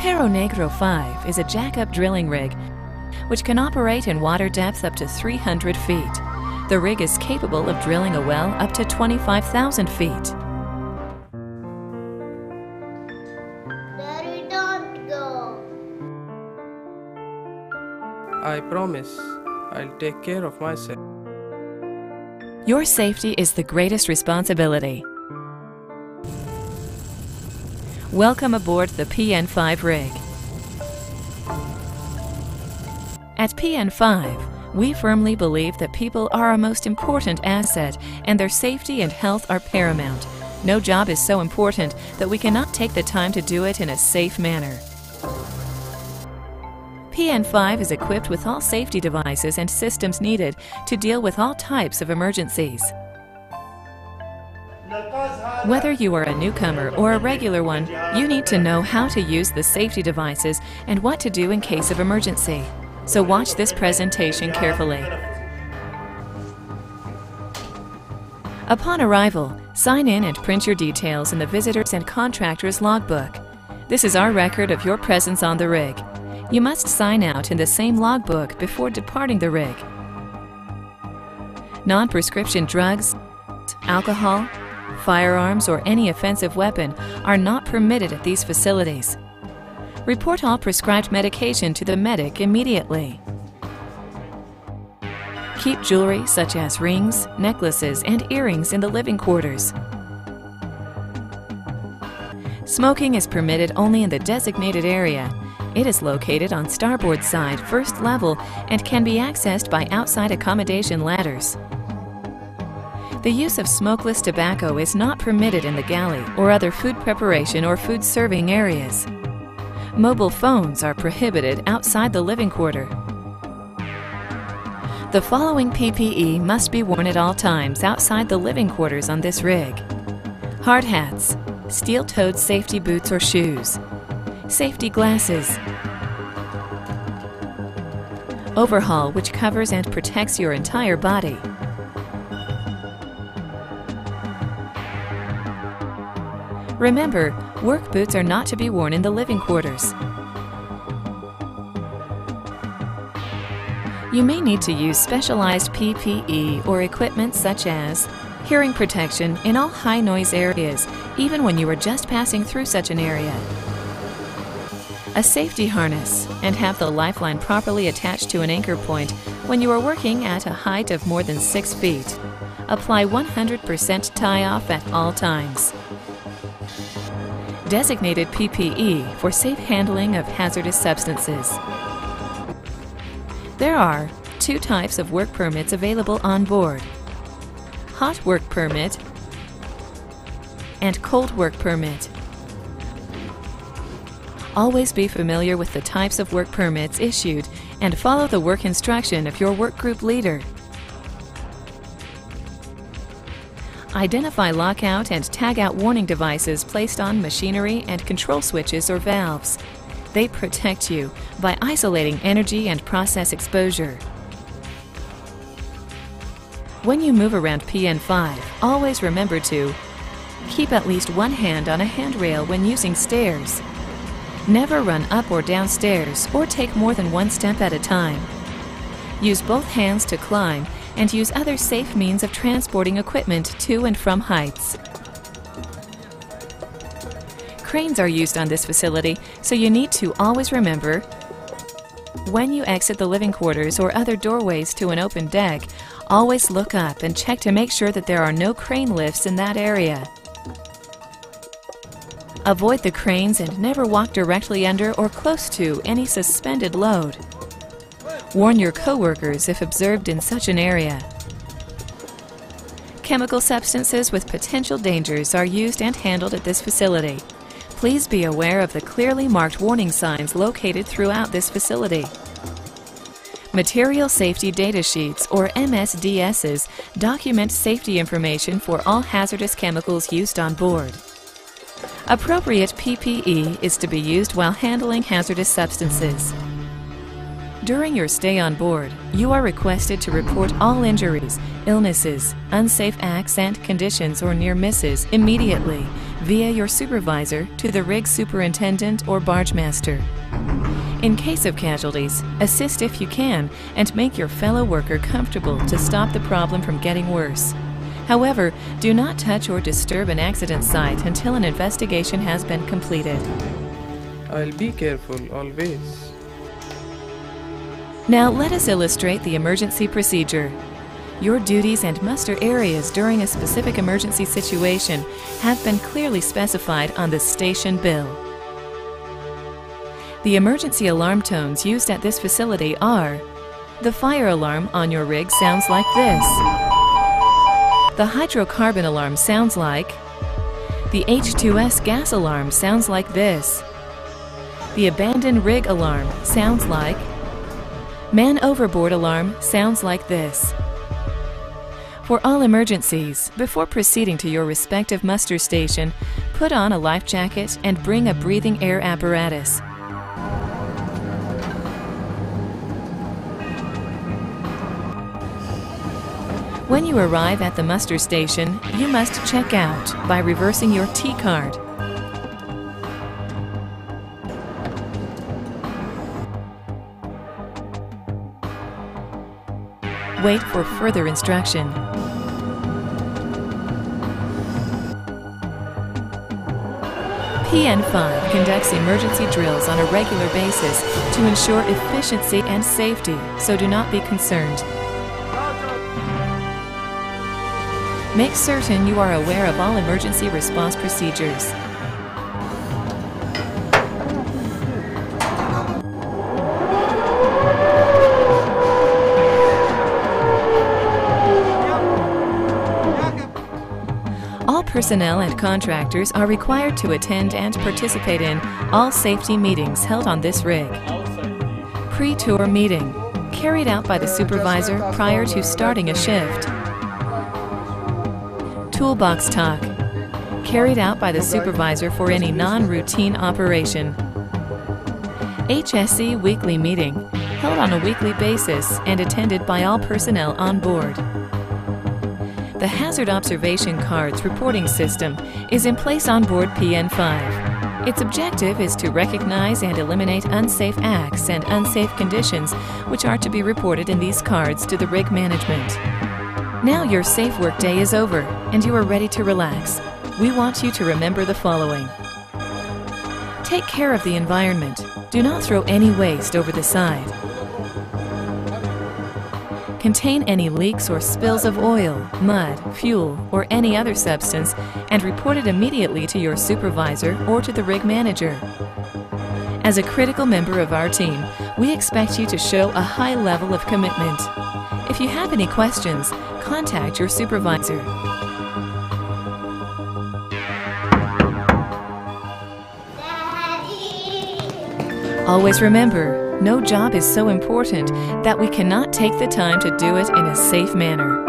Perro Negro 5 is a jack-up drilling rig which can operate in water depth up to 300 feet. The rig is capable of drilling a well up to 25,000 feet. Daddy, don't go. I promise I'll take care of myself. Your safety is the greatest responsibility. Welcome aboard the PN5 rig. At PN5, we firmly believe that people are our most important asset and their safety and health are paramount. No job is so important that we cannot take the time to do it in a safe manner. PN5 is equipped with all safety devices and systems needed to deal with all types of emergencies. Whether you are a newcomer or a regular one, you need to know how to use the safety devices and what to do in case of emergency. So watch this presentation carefully. Upon arrival, sign in and print your details in the visitor's and contractor's logbook. This is our record of your presence on the rig. You must sign out in the same logbook before departing the rig. Non-prescription drugs, alcohol, firearms, or any offensive weapon are not permitted at these facilities. Report all prescribed medication to the medic immediately. Keep jewelry such as rings, necklaces, and earrings in the living quarters. Smoking is permitted only in the designated area. It is located on starboard side, first level, and can be accessed by outside accommodation ladders. The use of smokeless tobacco is not permitted in the galley or other food preparation or food serving areas. Mobile phones are prohibited outside the living quarter. The following PPE must be worn at all times outside the living quarters on this rig: hard hats, steel-toed safety boots or shoes, safety glasses, overhaul which covers and protects your entire body, remember, work boots are not to be worn in the living quarters. You may need to use specialized PPE or equipment such as hearing protection in all high-noise areas, even when you are just passing through such an area, a safety harness, and have the lifeline properly attached to an anchor point when you are working at a height of more than 6 feet. Apply 100% tie-off at all times. Designated PPE for safe handling of hazardous substances. There are 2 types of work permits available on board: hot work permit and cold work permit. Always be familiar with the types of work permits issued and follow the work instruction of your work group leader. Identify lockout and tag-out warning devices placed on machinery and control switches or valves. They protect you by isolating energy and process exposure. When you move around PN5, always remember to keep at least one hand on a handrail when using stairs. Never run up or down stairs or take more than one step at a time. Use both hands to climb and use other safe means of transporting equipment to and from heights. Cranes are used on this facility, so you need to always remember, when you exit the living quarters or other doorways to an open deck, always look up and check to make sure that there are no crane lifts in that area. Avoid the cranes and never walk directly under or close to any suspended load. Warn your coworkers if observed in such an area. Chemical substances with potential dangers are used and handled at this facility. Please be aware of the clearly marked warning signs located throughout this facility. Material Safety Data Sheets, or MSDSs, document safety information for all hazardous chemicals used on board. Appropriate PPE is to be used while handling hazardous substances. During your stay on board, you are requested to report all injuries, illnesses, unsafe acts and conditions or near misses immediately via your supervisor to the rig superintendent or barge master. In case of casualties, assist if you can and make your fellow worker comfortable to stop the problem from getting worse. However, do not touch or disturb an accident site until an investigation has been completed. I'll be careful always. Now let us illustrate the emergency procedure. Your duties and muster areas during a specific emergency situation have been clearly specified on the station bill. The emergency alarm tones used at this facility are: the fire alarm on your rig sounds like this. The hydrocarbon alarm sounds like. The H2S gas alarm sounds like this. The abandoned rig alarm sounds like. Man overboard alarm sounds like this. For all emergencies, before proceeding to your respective muster station, put on a life jacket and bring a breathing air apparatus. When you arrive at the muster station, you must check out by reversing your T card. Wait for further instruction. PN5 conducts emergency drills on a regular basis to ensure efficiency and safety, so do not be concerned. Make certain you are aware of all emergency response procedures. All personnel and contractors are required to attend and participate in all safety meetings held on this rig. Pre-tour meeting, carried out by the supervisor prior to starting a shift. Toolbox talk, carried out by the supervisor for any non-routine operation. HSE weekly meeting, held on a weekly basis and attended by all personnel on board. The Hazard Observation Cards reporting system is in place on board PN5. Its objective is to recognize and eliminate unsafe acts and unsafe conditions which are to be reported in these cards to the rig management. Now your safe work day is over and you are ready to relax. We want you to remember the following. Take care of the environment. Do not throw any waste over the side. Contain any leaks or spills of oil, mud, fuel, or any other substance and report it immediately to your supervisor or to the rig manager. As a critical member of our team, we expect you to show a high level of commitment. If you have any questions, contact your supervisor. Always remember, no job is so important that we cannot take the time to do it in a safe manner.